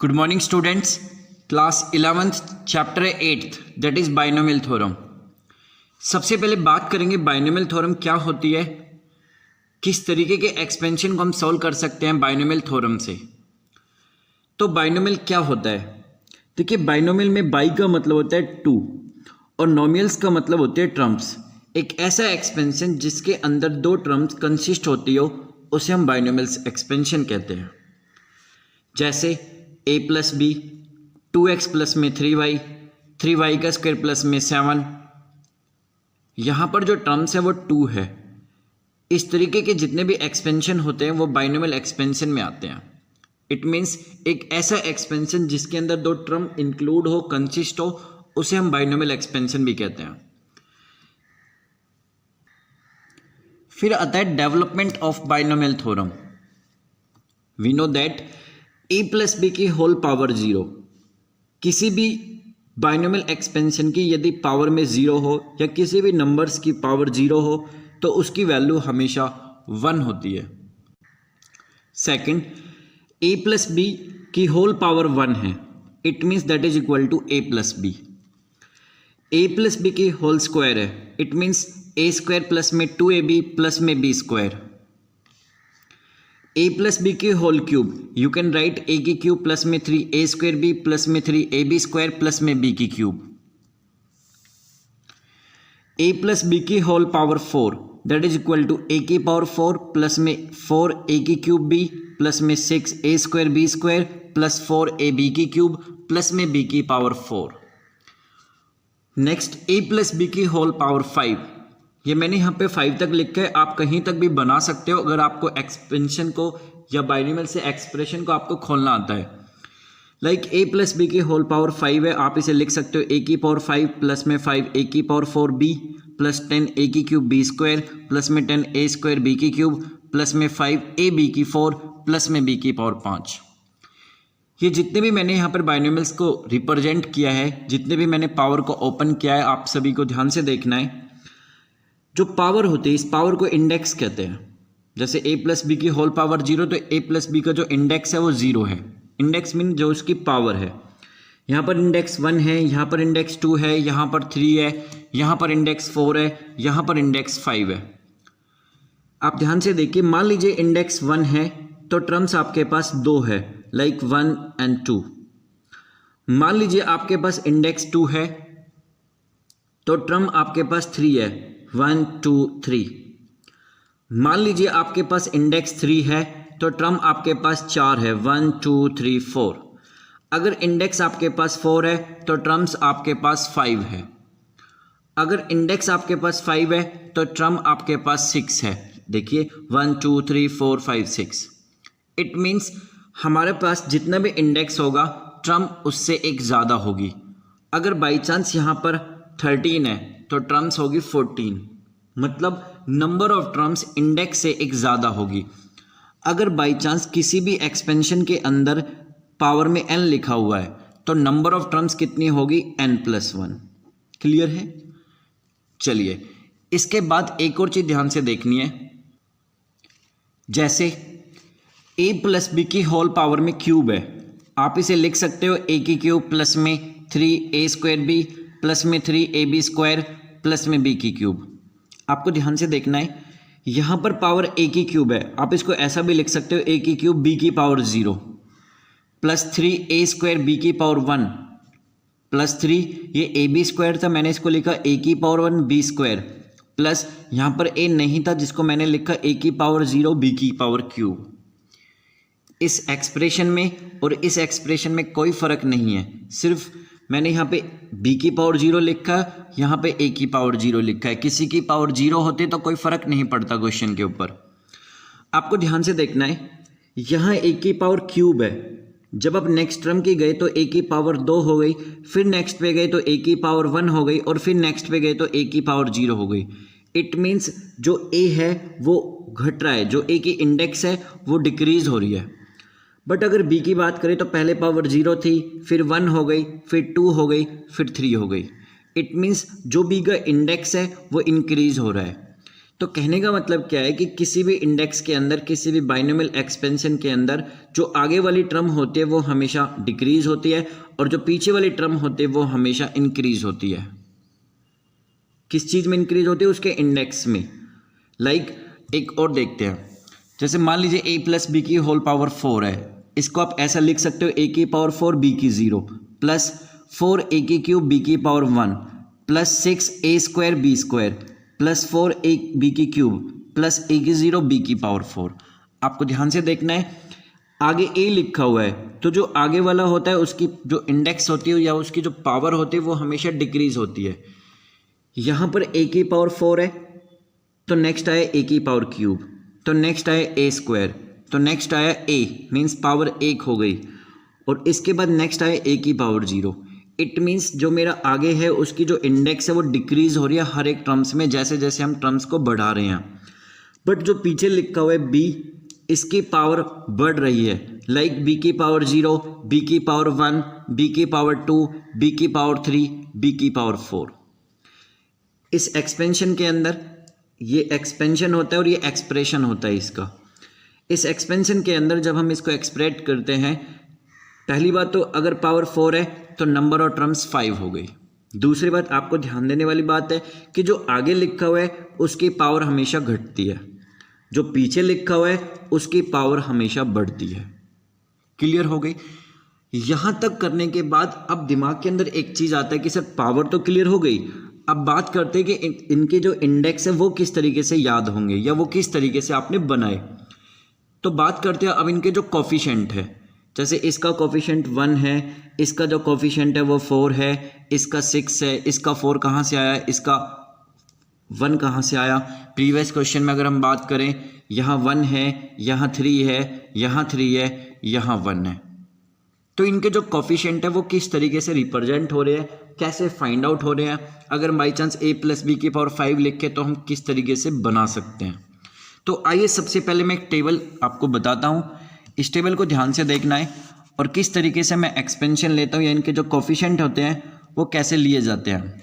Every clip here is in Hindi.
Good morning students, class 11th chapter 8th that is binomial theorem। सबसे पहले बात करेंगे बाइनोमियल थ्योरम क्या होती है, किस तरीके के एक्सपेंशन को हम सॉल्व कर सकते हैं बाइनोमियल थ्योरम से। तो बाइनोमियल क्या होता है, देखिए बाइनोमियल में बाई का मतलब होता है टू और नोमियल्स का मतलब होते हैं टर्म्स। एक ऐसा एक्सपेंशन जिसके अंदर दो टर्म्स कंसिस्ट होती हो उसे हम बाइनोमियल्स एक्सपेंशन कहते हैं। जैसे a plus B, 2x plus में 3y, 3y का स्क्वायर प्लस में 7, यहाँ पर जो टर्म्स है वो 2 है। इस तरीके के जितने भी एक्सपेंशन होते हैं वो बाइनोमियल एक्सपेंशन में आते हैं। इट मीन्स एक ऐसा एक्सपेंशन जिसके अंदर दो टर्म इंक्लूड हो, कंसिस्ट हो, उसे हम बाइनोमियल एक्सपेंशन भी कहते हैं। फिर आता है development of binomial theorem. We know that a plus B की होल पावर 0, किसी भी बाइनोमियल एक्सपेंशन की यदि पावर में 0 हो या किसी भी नंबर्स की पावर 0 हो तो उसकी वैल्यू हमेशा 1 होती है। सेकंड, a प्लस बी की होल पावर 1 है, it means that is equal to a plus B. a plus B की होल स्क्वायर है, it means a square plus में 2ab प्लस में b square. a plus B की whole cube, you can write a की क्यूब प्लस में 3a स्क्वायर b प्लस में 3ab स्क्वायर प्लस में b की क्यूब। a प्लस बी की whole power 4 that is equal to a की पावर 4 प्लस में 4a की क्यूब b प्लस में 6a square b square plus 4ab की क्यूब प्लस में b की power 4। Next a plus B की होल पावर 5, ये मैंने यहाँ पे 5 तक लिखा है, आप कहीं तक भी बना सकते हो अगर आपको एक्सपेंशन को या बाइनोमियल से एक्सप्रेशन को आपको खोलना आता है। लाइक a प्लस बी की होल पावर 5 है, आप इसे लिख सकते हो a की पावर 5 प्लस में 5a की पावर 4b प्लस 10a की क्यूब b स्क्वायर प्लस में 10a स्क्वायर b की क्यूब प्लस में 5ab की 4 प्लस में b की पावर 5। ये जितने भी मैंने यहाँ पर बाइनोमियल्स को रिप्रेजेंट किया है, जितने भी मैंने पावर को ओपन किया है, आप सभी को ध्यान से देखना है। जो पावर होती है इस पावर को इंडेक्स कहते हैं। जैसे a प्लस बी की होल पावर 0 तो a प्लस बी का जो इंडेक्स है वो 0 है। इंडेक्स मीन जो उसकी पावर है। यहाँ पर इंडेक्स 1 है, यहाँ पर इंडेक्स 2 है, यहाँ पर 3 है, यहाँ पर इंडेक्स 4 है, यहाँ पर इंडेक्स 5 है। आप ध्यान से देखिए, मान लीजिए इंडेक्स 1 है तो टर्म्स आपके पास 2 है, लाइक 1 एंड 2। मान लीजिए आपके पास इंडेक्स 2 है तो टर्म आपके पास 3 है, 1 2 3। मान लीजिए आपके पास इंडेक्स 3 है तो टर्म आपके पास 4 है, 1 2 3 4। अगर इंडेक्स आपके पास 4 है तो टर्म्स आपके पास 5 है। अगर इंडेक्स आपके पास 5 है तो टर्म आपके पास 6 है। देखिए 1 2 3 4 5 6। इट मीन्स हमारे पास जितना भी इंडेक्स होगा टर्म उससे एक ज़्यादा होगी। अगर बाई चांस यहाँ पर 13 है तो टर्म्स होगी 14, मतलब नंबर ऑफ टर्म्स इंडेक्स से एक ज़्यादा होगी। अगर बाई चांस किसी भी एक्सपेंशन के अंदर पावर में n लिखा हुआ है तो नंबर ऑफ टर्म्स कितनी होगी, n+1। क्लियर है? चलिए इसके बाद एक और चीज़ ध्यान से देखनी है। जैसे a प्लस बी की होल पावर में क्यूब है, आप इसे लिख सकते हो a की क्यूब प्लस में 3a स्क्वायर b प्लस में 3ab स्क्वायर प्लस में b की क्यूब। आपको ध्यान से देखना है, यहाँ पर पावर a की क्यूब है, आप इसको ऐसा भी लिख सकते हो a की क्यूब b की power 0 plus 3a square b की पावर 1 प्लस 3, ये ab स्क्वायर था, मैंने इसको लिखा a की पावर 1 b स्क्वायर प्लस यहाँ पर a नहीं था जिसको मैंने लिखा a की पावर 0 b की पावर क्यूब। इस एक्सप्रेशन में और इस एक्सप्रेशन में कोई फ़र्क नहीं है, सिर्फ मैंने यहाँ पे b की पावर 0 लिखा, यहाँ पे a की पावर 0 लिखा है। किसी की पावर 0 होती तो कोई फ़र्क नहीं पड़ता क्वेश्चन के ऊपर। आपको ध्यान से देखना है, यहाँ a की पावर क्यूब है, जब आप नेक्स्ट टर्म की गए तो a की पावर 2 हो गई, फिर नेक्स्ट पे गए तो a की पावर 1 हो गई और फिर नेक्स्ट पे गए तो a की पावर 0 हो गई। इट मीन्स जो a है वो घट रहा है, जो a की इंडेक्स है वो डिक्रीज हो रही है। बट अगर b की बात करें तो पहले पावर 0 थी, फिर 1 हो गई, फिर 2 हो गई, फिर 3 हो गई। इट मीन्स जो b का इंडेक्स है वो इंक्रीज हो रहा है। तो कहने का मतलब क्या है कि किसी भी इंडेक्स के अंदर, किसी भी बाइनोमियल एक्सपेंशन के अंदर जो आगे वाली टर्म होती है वो हमेशा डिक्रीज होती है और जो पीछे वाली टर्म होती है वो हमेशा इंक्रीज होती है। किस चीज़ में इंक्रीज होती है? उसके इंडेक्स में। लाइक एक और देखते हैं, जैसे मान लीजिए a प्लस बी की होल पावर 4 है, इसको आप ऐसा लिख सकते हो a की पावर 4 b की 0 प्लस 4 a की क्यूब b की power 1 plus 6 a square b square plus 4 a b की क्यूब प्लस a की 0 b की पावर 4। आपको ध्यान से देखना है, आगे a लिखा हुआ है तो जो आगे वाला होता है उसकी जो इंडेक्स होती है या उसकी जो पावर होती है वो हमेशा डिक्रीज होती है। यहाँ पर a की पावर 4 है तो नेक्स्ट आया a की पावर क्यूब, तो नेक्स्ट आया a स्क्वायर, तो नेक्स्ट आया a मीन्स पावर 1 हो गई, और इसके बाद नेक्स्ट आया a की पावर 0। इट मीन्स जो मेरा आगे है उसकी जो इंडेक्स है वो डिक्रीज हो रही है हर एक टर्म्स में, जैसे जैसे हम टर्म्स को बढ़ा रहे हैं। बट जो पीछे लिखा हुआ है b, इसकी पावर बढ़ रही है। लाइक b की पावर 0, b की पावर 1, b की पावर 2, b की पावर 3, b की पावर 4। इस एक्सपेंशन के अंदर ये एक्सपेंशन होता है और ये एक्सप्रेशन होता है इसका। इस एक्सपेंशन के अंदर जब हम इसको एक्सप्रेट करते हैं, पहली बात तो अगर पावर 4 है तो नंबर ऑफ टर्म्स 5 हो गई। दूसरी बात आपको ध्यान देने वाली बात है कि जो आगे लिखा हुआ है उसकी पावर हमेशा घटती है, जो पीछे लिखा हुआ है उसकी पावर हमेशा बढ़ती है। क्लियर हो गई? यहाँ तक करने के बाद अब दिमाग के अंदर एक चीज़ आता है कि सर पावर तो क्लियर हो गई, अब बात करते हैं कि इनके जो इंडेक्स है वो किस तरीके से याद होंगे या वो किस तरीके से आपने बनाए। तो बात करते हैं अब इनके जो कोफिशिएंट है, जैसे इसका कोफिशिएंट 1 है, इसका जो कोफिशिएंट है वो 4 है, इसका 6 है, इसका 4 कहाँ से आया, इसका 1 कहाँ से आया। प्रीवियस क्वेश्चन में अगर हम बात करें, यहाँ 1 है, यहाँ 3 है, यहाँ 3 है, यहाँ 1 है। तो इनके जो कोफिशिएंट है वो किस तरीके से रिप्रेजेंट हो रहे हैं, कैसे फाइंड आउट हो रहे हैं। अगर by chance a plus B की पावर 5 लिखे तो हम किस तरीके से बना सकते हैं। तो आइए सबसे पहले मैं एक टेबल आपको बताता हूँ, इस टेबल को ध्यान से देखना है और किस तरीके से मैं एक्सपेंशन लेता हूँ या इनके जो कोफिशिएंट होते हैं वो कैसे लिए जाते हैं।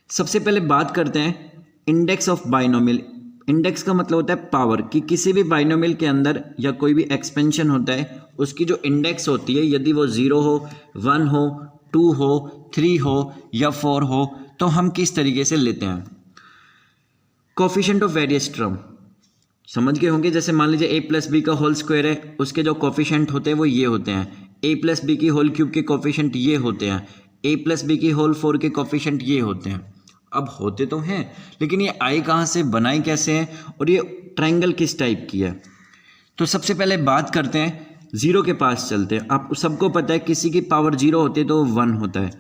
सबसे पहले बात करते हैं इंडेक्स ऑफ बाइनोमियल। इंडेक्स का मतलब होता है पावर, कि किसी भी बाइनोमियल के अंदर या कोई भी एक्सपेंशन होता है उसकी जो इंडेक्स होती है, यदि वो 0 हो, 1 हो, 2 हो, 3 हो या 4 हो, तो हम किस तरीके से लेते हैं। कोफिशिएंट ऑफ वेरियस टर्म समझ गए होंगे। जैसे मान लीजिए a प्लस बी का होल स्क्वायर है, उसके जो कोफिशिएंट होते हैं वो ये होते हैं। a प्लस बी की होल क्यूब के कोफिशिएंट ये होते हैं। a प्लस बी की होल 4 के कोफिशिएंट ये होते हैं। अब होते तो हैं लेकिन ये आए कहाँ से, बनाए कैसे हैं और ये ट्रायंगल किस टाइप की है। तो सबसे पहले बात करते हैं, 0 के पास चलते हैं। आप सबको पता है किसी की पावर 0 होती है तो 1 होता है।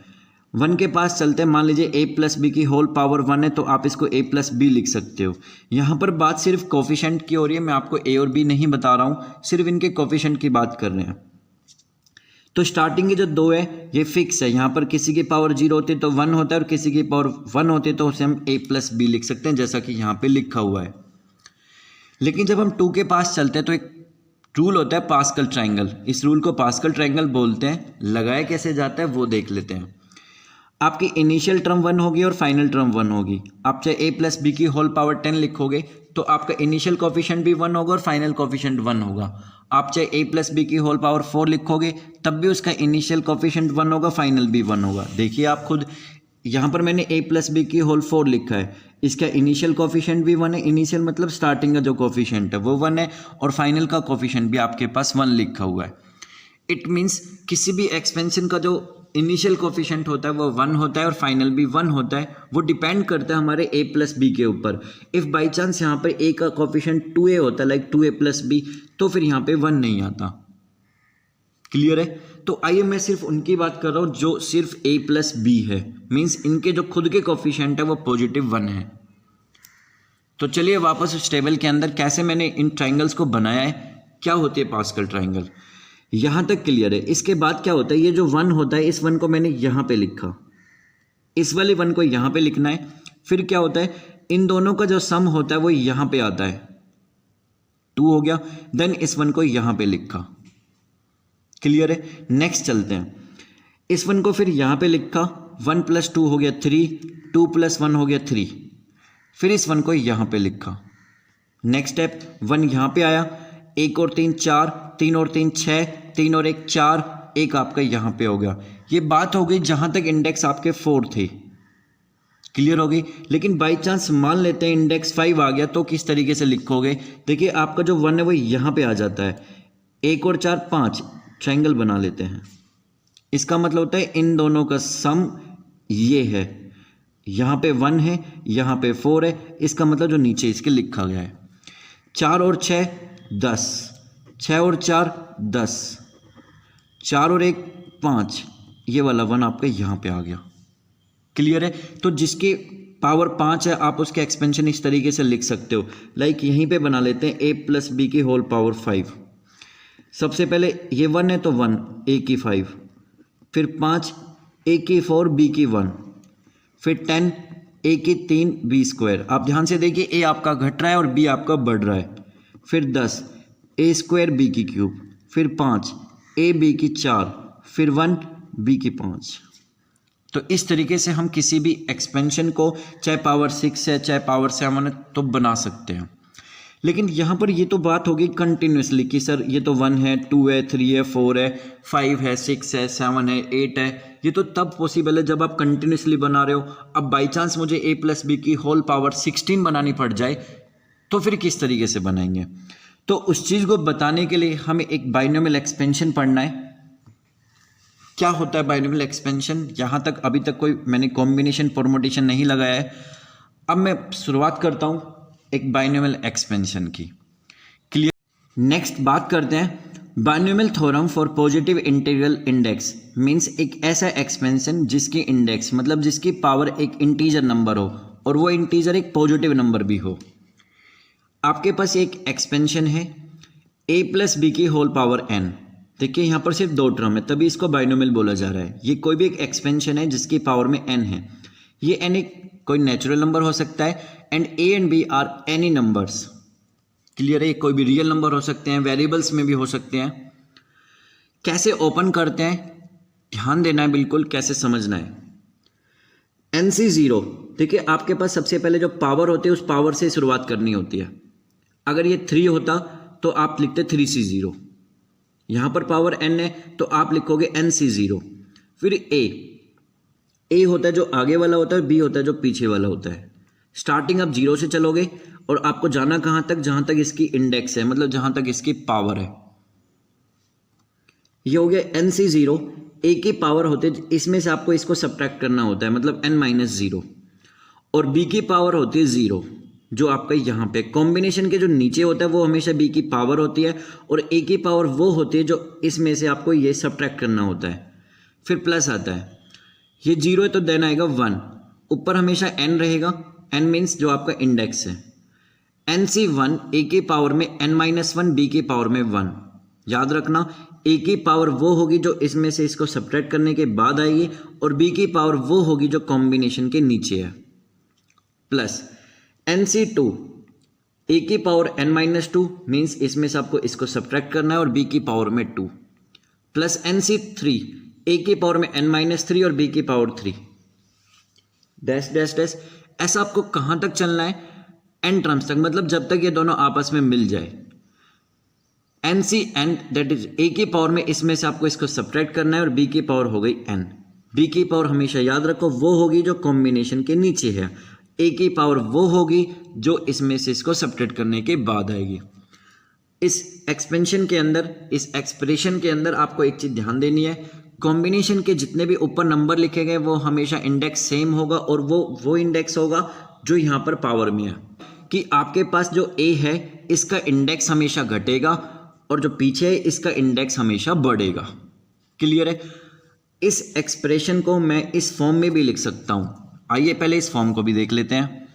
1 के पास चलते हैं, मान लीजिए a प्लस बी की होल पावर 1 है तो आप इसको a प्लस बी लिख सकते हो। यहाँ पर बात सिर्फ कोफिशिएंट की हो रही है, मैं आपको a और b नहीं बता रहा हूँ, सिर्फ इनके कोफिशिएंट की बात कर रहे हैं। तो स्टार्टिंग के जो 2 है ये फिक्स है, यहाँ पर किसी की पावर 0 होती है तो 1 होता है और किसी की पावर 1 होती है तो उसे हम a प्लस बी लिख सकते हैं, जैसा कि यहाँ पे लिखा हुआ है। लेकिन जब हम 2 के पास चलते हैं तो एक रूल होता है पास्कल ट्रायंगल, इस रूल को पास्कल ट्रायंगल बोलते हैं। लगाया कैसे जाता है वो देख लेते हैं। आपकी इनिशियल टर्म 1 होगी और फाइनल टर्म 1 होगी। आप चाहे a प्लस बी की होल पावर 10 लिखोगे तो आपका इनिशियल कोफिशिएंट भी 1 होगा और फाइनल कोफिशिएंट 1 होगा। आप चाहे a प्लस बी की होल पावर 4 लिखोगे तब भी उसका इनिशियल कोफिशिएंट 1 होगा, फाइनल भी 1 होगा। देखिए आप खुद, यहाँ पर मैंने a प्लस बी की होल 4 लिखा है, इसका इनिशियल कोफिशिएंट भी 1 है। इनिशियल मतलब स्टार्टिंग का जो कोफिशिएंट है वो 1 है और फाइनल का कोफिशिएंट भी आपके पास 1 लिखा हुआ है। इट मीन्स किसी भी एक्सपेंशन का जो इनिशियल कोफिशिएंट होता है वो 1 होता है और फाइनल भी 1 होता है। वो डिपेंड करता है हमारे a प्लस बी के ऊपर। इफ़ बाई चांस यहाँ पर a का कोफिशिएंट 2a होता है, लाइक 2a प्लस बी, तो फिर यहाँ पे 1 नहीं आता। क्लियर है? तो आइए मैं सिर्फ उनकी बात कर रहा हूँ जो सिर्फ a प्लस बी है, मीन्स इनके जो खुद के कोफिशिएंट है वो पॉजिटिव 1 है। तो चलिए वापस उस टेबल के अंदर कैसे मैंने इन ट्रायंगल्स को बनाया है, क्या होती है पास्कल ट्रायंगल, यहाँ तक क्लियर है। इसके बाद क्या होता है, ये जो 1 होता है इस 1 को मैंने यहाँ पे लिखा, इस वाले 1 को यहाँ पे लिखना है। फिर क्या होता है, इन दोनों का जो सम होता है वो यहाँ पे आता है, 2 हो गया। देन इस 1 को यहाँ पे लिखा। क्लियर है? नेक्स्ट चलते हैं, इस 1 को फिर यहाँ पे लिखा, 1 + 2 हो गया 3, 2 + 1 हो गया 3। फिर इस 1 को यहाँ पे लिखा, नेक्स्ट स्टेप 1 यहाँ पे आया, 1 और 3 4, 3 और 3 6, 3 और 1 4, 1 आपका यहाँ पे हो गया। ये बात हो गई जहाँ तक इंडेक्स आपके 4 थे, क्लियर हो गई। लेकिन बाई चांस मान लेते हैं इंडेक्स 5 आ गया, तो किस तरीके से लिखोगे? देखिए आपका जो 1 है वो यहाँ पे आ जाता है, 1 और 4 5, ट्रायंगल बना लेते हैं। इसका मतलब होता है इन दोनों का सम ये है, यहाँ पे 1 है, यहाँ पे 4 है, इसका मतलब जो नीचे इसके लिखा गया है। 4 और 6 10, 6 और 4 10, 4 और 1 5, ये वाला 1 आपका यहाँ पे आ गया, क्लियर है। तो जिसकी पावर 5 है आप उसके एक्सपेंशन इस तरीके से लिख सकते हो, लाइक यहीं पे बना लेते हैं a प्लस बी की होल पावर 5। सबसे पहले ये 1 है तो 1 a की 5, फिर 5 a की 4 b की 1, फिर 10 a की 3 b स्क्वायर। आप ध्यान से देखिए a आपका घट रहा है और b आपका बढ़ रहा है। फिर 10 a स्क्वायर b की क्यूब, फिर 5 a b की 4, फिर 1 b की 5। तो इस तरीके से हम किसी भी एक्सपेंशन को चाहे पावर 6 है चाहे पावर 7 है तो बना सकते हैं। लेकिन यहाँ पर ये तो बात होगी कंटिन्यूसली कि सर ये तो 1 है, 2 है, 3 है, 4 है, 5 है, 6 है, 7 है, 8 है। ये तो तब पॉसिबल है जब आप कंटिन्यूसली बना रहे हो। अब बाई चांस मुझे a प्लस बी की होल पावर 16 बनानी पड़ जाए तो फिर किस तरीके से बनाएंगे? तो उस चीज़ को बताने के लिए हमें एक बाइनोमियल एक्सपेंशन पढ़ना है। क्या होता है बाइनोमियल एक्सपेंशन? यहाँ तक अभी तक कोई मैंने कॉम्बिनेशन परमुटेशन नहीं लगाया है। अब मैं शुरुआत करता हूँ एक बाइनोमियल एक्सपेंशन की, क्लियर। नेक्स्ट बात करते हैं binomial theorem for positive integral index. Means एक ऐसा एक्सपेंशन जिसकी इंडेक्स मतलब जिसकी पावर एक इंटीजर नंबर हो और वो इंटीजर एक पॉजिटिव नंबर भी हो। आपके पास एक एक्सपेंशन है a प्लस बी की होल पावर n। देखिए यहाँ पर सिर्फ 2 टर्म है तभी इसको बाइनोमियल बोला जा रहा है। ये कोई भी एक एक्सपेंशन है जिसकी पावर में n है। ये n एक कोई नेचुरल नंबर हो सकता है and a and b are any numbers, clear है। कोई भी रियल नंबर हो सकते हैं, वेरिएबल्स में भी हो सकते हैं। कैसे ओपन करते हैं ध्यान देना है, बिल्कुल कैसे समझना है। NC0, देखिए आपके पास सबसे पहले जो पावर होती है उस पावर से शुरुआत करनी होती है। अगर ये 3 होता तो आप लिखते 3C0। यहाँ पर पावर n है तो आप लिखोगे NC0। फिर a होता है जो आगे वाला होता है, b होता है जो पीछे वाला होता है। स्टार्टिंग आप 0 से चलोगे और आपको जाना कहाँ तक? जहाँ तक इसकी इंडेक्स है, मतलब जहाँ तक इसकी पावर है। ये हो गया NC0। a की पावर होते है, इसमें से आपको इसको सब्ट्रैक्ट करना होता है, मतलब n-0। और b की पावर होती है 0, जो आपका यहाँ पे कॉम्बिनेशन के जो नीचे होता है वो हमेशा b की पावर होती है और a की पावर वो होती है जो इसमें से आपको ये सब्ट्रैक्ट करना होता है। फिर प्लस आता है, ये 0 है तो देन आएगा 1। ऊपर हमेशा n रहेगा, n मीन्स जो आपका इंडेक्स है। NC1 a की पावर में n-1, b की पावर में 1। याद रखना a की पावर वो होगी जो इसमें से इसको सब्ट्रैक्ट करने के बाद आएगी और b की पावर वो होगी जो कॉम्बिनेशन के नीचे है। प्लस NC2 a की पावर n-2 मीन्स इसमें से आपको इसको सब्ट्रैक्ट करना है और b की पावर में 2। प्लस NC3 a की पावर में n-3 और b की पावर 3। Dash dash dash. ऐसा आपको कहाँ तक चलना है? n टर्म्स तक, मतलब जब तक ये दोनों आपस में मिल जाए। NCn दैट इज a की पावर में इसमें से आपको इसको सब्ट्रैक्ट करना है और b की पावर हो गई n। b की पावर हमेशा याद रखो वो होगी जो कॉम्बिनेशन के नीचे है, a की पावर वो होगी जो इसमें से इसको सब्ट्रैक्ट करने के बाद आएगी। इस एक्सपेंशन के अंदर, इस एक्सप्रेशन के अंदर आपको एक चीज़ ध्यान देनी है, कॉम्बिनेशन के जितने भी ऊपर नंबर लिखे गए वो हमेशा इंडेक्स सेम होगा और वो इंडेक्स होगा जो यहाँ पर पावर में है। कि आपके पास जो a है इसका इंडेक्स हमेशा घटेगा और जो पीछे है इसका इंडेक्स हमेशा बढ़ेगा, क्लियर है। इस एक्सप्रेशन को मैं इस फॉर्म में भी लिख सकता हूँ। आइए पहले इस फॉर्म को भी देख लेते हैं।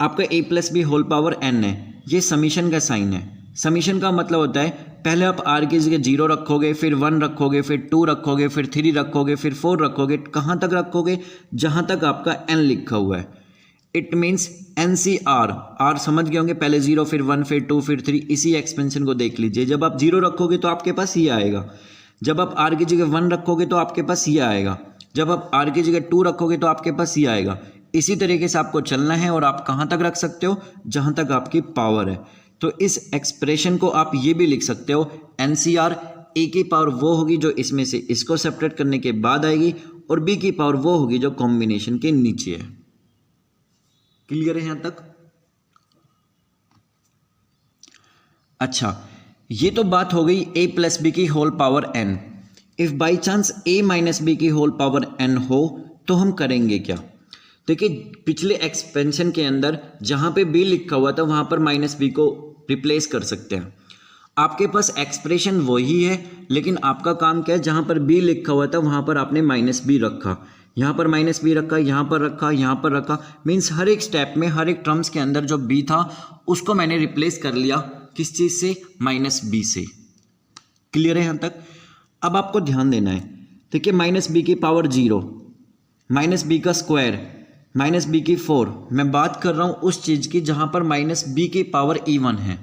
आपका a plus B whole power n है, ये समीशन का साइन है। समीशन का मतलब होता है पहले आप r की जगह 0 रखोगे, फिर 1 रखोगे, फिर 2 रखोगे, फिर 3 रखोगे, फिर 4 रखोगे। कहाँ तक रखोगे? जहाँ तक आपका n लिखा हुआ है। इट मीन्स NCR, r समझ गए होंगे, पहले 0 फिर 1 फिर 2 फिर 3। इसी एक्सपेंशन को देख लीजिए। जब आप 0 रखोगे तो आपके पास ये आएगा, जब आप r की जगह 1 रखोगे तो आपके पास ये आएगा, जब आप r की जगह 2 रखोगे तो आपके पास ये आएगा। इसी तरीके से आपको चलना है और आप कहाँ तक रख सकते हो, जहाँ तक आपकी पावर है। तो इस एक्सप्रेशन को आप ये भी लिख सकते हो NCR, ए की पावर वो होगी जो इसमें से इसको सेपरेट करने के बाद आएगी, और बी की पावर वो होगी जो कॉम्बिनेशन के नीचे है। क्लियर है यहाँ तक? अच्छा, ये तो बात हो गई a प्लस बी की whole power n। If by chance a minus B की होल पावर n हो तो हम करेंगे क्या? देखिए, पिछले एक्सपेंशन के अंदर जहाँ पे b लिखा हुआ था वहाँ पर माइनस बी को रिप्लेस कर सकते हैं। आपके पास एक्सप्रेशन वही है, लेकिन आपका काम क्या है, जहाँ पर b लिखा हुआ था वहाँ पर आपने माइनस बी रखा, यहाँ पर माइनस बी रखा, यहाँ पर रखा, यहाँ पर रखा। मीन्स हर एक स्टेप में, हर एक टर्म्स के अंदर जो b था उसको मैंने रिप्लेस कर लिया किस चीज़ से? माइनस बी से। क्लियर है यहाँ तक? अब आपको ध्यान देना है, देखिए माइनस बी की पावर 0, माइनस बी का स्क्वायर, माइनस बी की 4। मैं बात कर रहा हूँ उस चीज़ की जहाँ पर माइनस बी की पावर इवन है।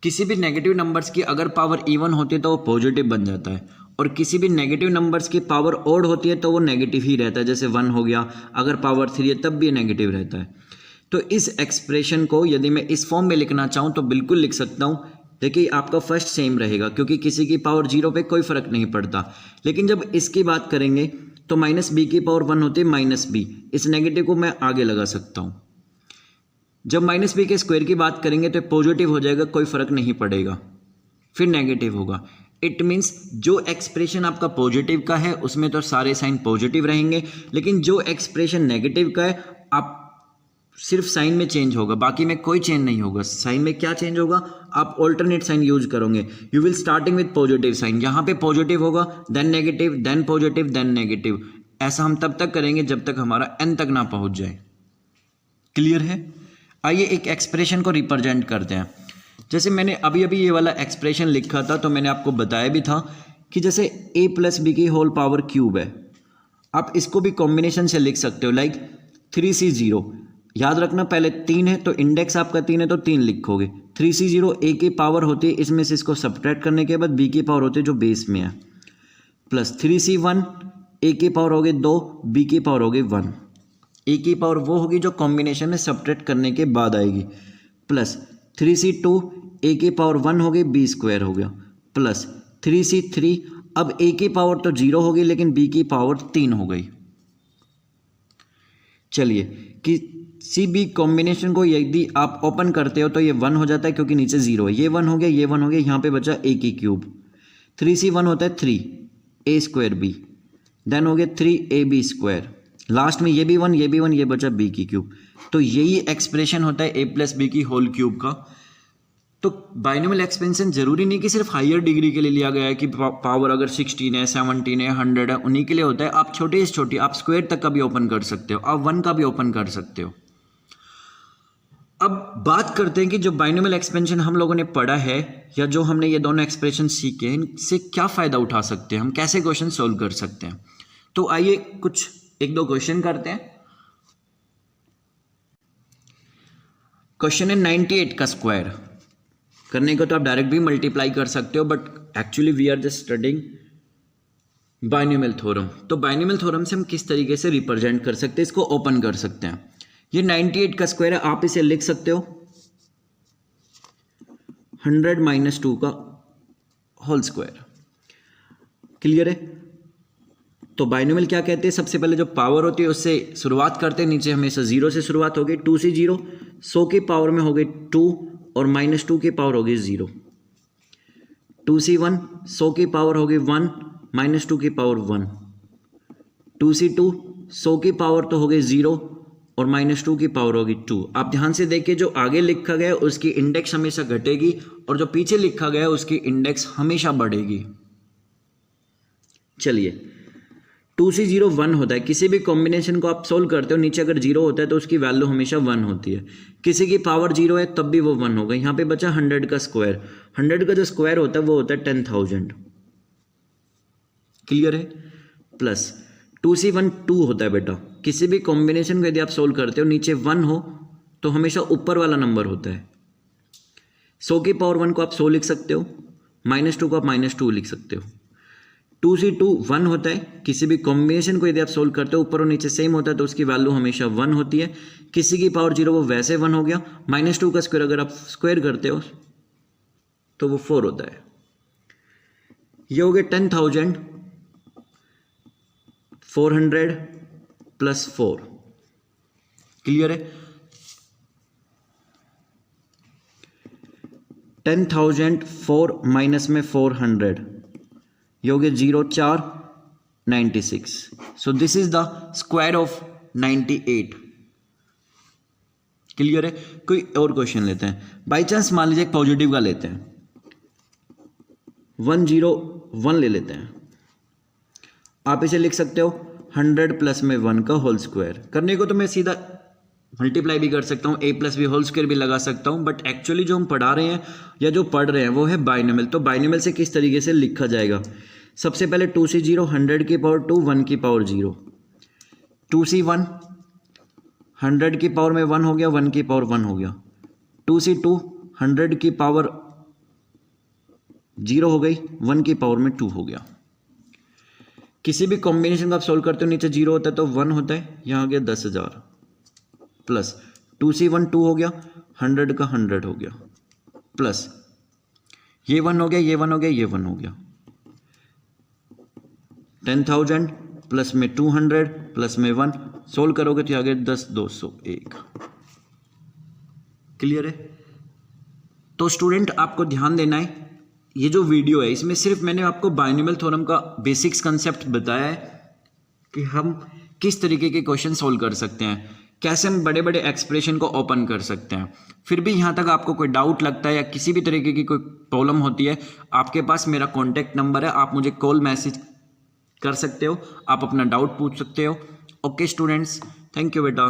किसी भी नेगेटिव नंबर्स की अगर पावर इवन होती है तो वो पॉजिटिव बन जाता है, और किसी भी नेगेटिव नंबर्स की पावर ओड होती है तो वो नेगेटिव ही रहता है। जैसे 1 हो गया, अगर पावर 3 है तब भी नेगेटिव रहता है। तो इस एक्सप्रेशन को यदि मैं इस फॉर्म में लिखना चाहूँ तो बिल्कुल लिख सकता हूँ। देखिए, आपका फर्स्ट सेम रहेगा क्योंकि किसी की पावर 0 पे कोई फर्क नहीं पड़ता। लेकिन जब इसकी बात करेंगे तो माइनस बी की पावर 1 होती है माइनस बी, इस नेगेटिव को मैं आगे लगा सकता हूँ। जब माइनस बी के स्क्वायर की बात करेंगे तो पॉजिटिव हो जाएगा, कोई फर्क नहीं पड़ेगा, फिर नेगेटिव होगा। इट मीन्स जो एक्सप्रेशन आपका पॉजिटिव का है उसमें तो सारे साइन पॉजिटिव रहेंगे, लेकिन जो एक्सप्रेशन नेगेटिव का है आप सिर्फ साइन में चेंज होगा, बाकी में कोई चेंज नहीं होगा। साइन में क्या चेंज होगा? आप ऑल्टरनेट साइन यूज करोगे। You will starting with positive sign, यहाँ पे पॉजिटिव होगा, then negative, then positive, then negative. ऐसा हम तब तक करेंगे जब तक हमारा n तक ना पहुंच जाए। क्लियर है? आइए एक एक्सप्रेशन को रिप्रेजेंट करते हैं। जैसे मैंने अभी अभी ये वाला एक्सप्रेशन लिखा था तो मैंने आपको बताया भी था कि जैसे a प्लस बी की होल पावर क्यूब है, आप इसको भी कॉम्बिनेशन से लिख सकते हो, लाइक 3C0। याद रखना, पहले 3 है तो इंडेक्स आपका 3 है तो 3 लिखोगे। 3C0 a की पावर होती है, इसमें से इसको सब्ट्रैक्ट करने के बाद b की पावर होती है जो बेस में है, प्लस 3C1 a की पावर होगी 2, b की पावर होगी 1। a की पावर वो होगी जो कॉम्बिनेशन में सब्ट्रैक्ट करने के बाद आएगी, प्लस 3C2 a की पावर 1 होगी, b स्क्वायर हो गया, प्लस 3C3। अब a की पावर तो 0 होगी लेकिन b की पावर 3 हो गई। चलिए, किसी भी कॉम्बिनेशन को यदि आप ओपन करते हो तो ये 1 हो जाता है क्योंकि नीचे 0 है। ये 1 हो गया, ये 1 हो गया, यहाँ पे बचा a की क्यूब। 3C1 होता है 3 a स्क्वायर b, देन हो गया 3ab स्क्वायर, लास्ट में ये भी 1, ये भी 1, ये बचा b की क्यूब। तो यही एक्सप्रेशन होता है a प्लस बी की होल क्यूब का। तो बाइनोमियल एक्सपेंशन जरूरी नहीं कि सिर्फ हायर डिग्री के लिए लिया गया है कि पावर अगर 16 है, 17 है, 100 है, उन्हीं के लिए होता है। आप छोटे से छोटी, आप स्क्वायर तक का भी ओपन कर सकते हो, आप 1 का भी ओपन कर सकते हो। अब बात करते हैं कि जो बाइनोमियल एक्सपेंशन हम लोगों ने पढ़ा है या जो हमने ये दोनों एक्सप्रेशन सीखे हैं, इनसे क्या फ़ायदा उठा सकते हैं, हम कैसे क्वेश्चन सोल्व कर सकते हैं। तो आइए कुछ 1-2 क्वेश्चन करते हैं। क्वेश्चन है 98 का स्क्वायर करने को तो आप डायरेक्ट भी मल्टीप्लाई कर सकते हो, but actually we are just studying binomial theorem. तो बाइनोमियल थ्योरम से हम किस तरीके से रिप्रेजेंट कर सकते हैं, इसको ओपन कर सकते हैं। ये 98 का स्क्वायर है, आप इसे लिख सकते हो 100 - 2 का होल स्क्वायर। क्लियर है? तो बाइनोमियल क्या कहते हैं, सबसे पहले जो पावर होती है उससे शुरुआत करते हैं, नीचे हमेशा 0 से शुरुआत होगी। 2C0 100 की पावर में हो गई 2 और -2 की पावर होगी 0। 2C1 100 की पावर होगी 1, -2 की पावर 1। 2C2 100 की पावर तो हो गई 0 और -2 की पावर होगी 2। आप ध्यान से देखिए, जो आगे लिखा गया है उसकी इंडेक्स हमेशा घटेगी और जो पीछे लिखा गया है उसकी इंडेक्स हमेशा बढ़ेगी। चलिए, 2C0 1 होता है, किसी भी कॉम्बिनेशन को आप सोल्व करते हो, नीचे अगर 0 होता है तो उसकी वैल्यू हमेशा 1 होती है। किसी की पावर 0 है तब भी वो 1 होगा। यहाँ पे बचा 100 का स्क्वायर, 100 का जो स्क्वायर होता है वो होता है 10,000। क्लियर है? प्लस 2C1 2 होता है बेटा, किसी भी कॉम्बिनेशन को यदि आप सोल्व करते हो नीचे 1 हो तो हमेशा ऊपर वाला नंबर होता है। 100 की पावर 1 को आप 100 लिख सकते हो, -2 को आप -2 लिख सकते हो। 2C2 1 होता है। किसी भी कॉम्बिनेशन को यदि आप सोल्व करते हो ऊपर और नीचे सेम होता है तो उसकी वैल्यू हमेशा 1 होती है। किसी की पावर 0 वो वैसे 1 हो गया। -2 का स्क्वायर अगर आप स्क्वायर करते हो तो वो 4 होता है। ये हो गया 10,400 प्लस 4। क्लियर है? 10,004 माइनस में 400, ये हो गया 0 4 96। So this is the square of 98। Clear है? कोई और क्वेश्चन लेते हैं। बाई चांस मान लीजिए एक पॉजिटिव का लेते हैं, 101 ले लेते हैं। आप इसे लिख सकते हो 100 प्लस में 1 का होल स्क्वायर। करने को तो मैं सीधा मल्टीप्लाई भी कर सकता हूँ, a plus B whole square भी लगा सकता हूँ, बट एक्चुअली जो हम पढ़ा रहे हैं या जो पढ़ रहे हैं वो है बाइनोमियल। तो बाइनोमियल से किस तरीके से लिखा जाएगा? सबसे पहले 2C0 100 की पावर 2 1 की पावर 0, 2C1 100 की पावर में 1 हो गया, 1 की पावर 1 हो गया। 2C2 100 की पावर 0 हो गई, 1 की पावर में 2 हो गया। किसी भी कॉम्बिनेशन का आप सोल्व करते हो नीचे 0 होता है तो 1 होता है, यहाँ आ गया 10,000 प्लस 2C1 2 हो गया, 100 का 100 हो गया, प्लस ये 1 हो गया, ये 1 हो गया, ये 1 हो गया। 10,000 प्लस में 200 प्लस में 1 सोल्व करोगे तो आ गया 10,201। क्लियर है? तो स्टूडेंट आपको ध्यान देना है, ये जो वीडियो है इसमें सिर्फ मैंने आपको बाइनोमियल थ्योरम का बेसिक्स कंसेप्ट बताया है कि हम किस तरीके के क्वेश्चन सोल्व कर सकते हैं, कैसे हम बड़े बड़े एक्सप्रेशन को ओपन कर सकते हैं। फिर भी यहाँ तक आपको कोई डाउट लगता है या किसी भी तरीके की कोई प्रॉब्लम होती है, आपके पास मेरा कॉन्टैक्ट नंबर है, आप मुझे कॉल मैसेज कर सकते हो, आप अपना डाउट पूछ सकते हो। ओके स्टूडेंट्स, थैंक यू बेटा।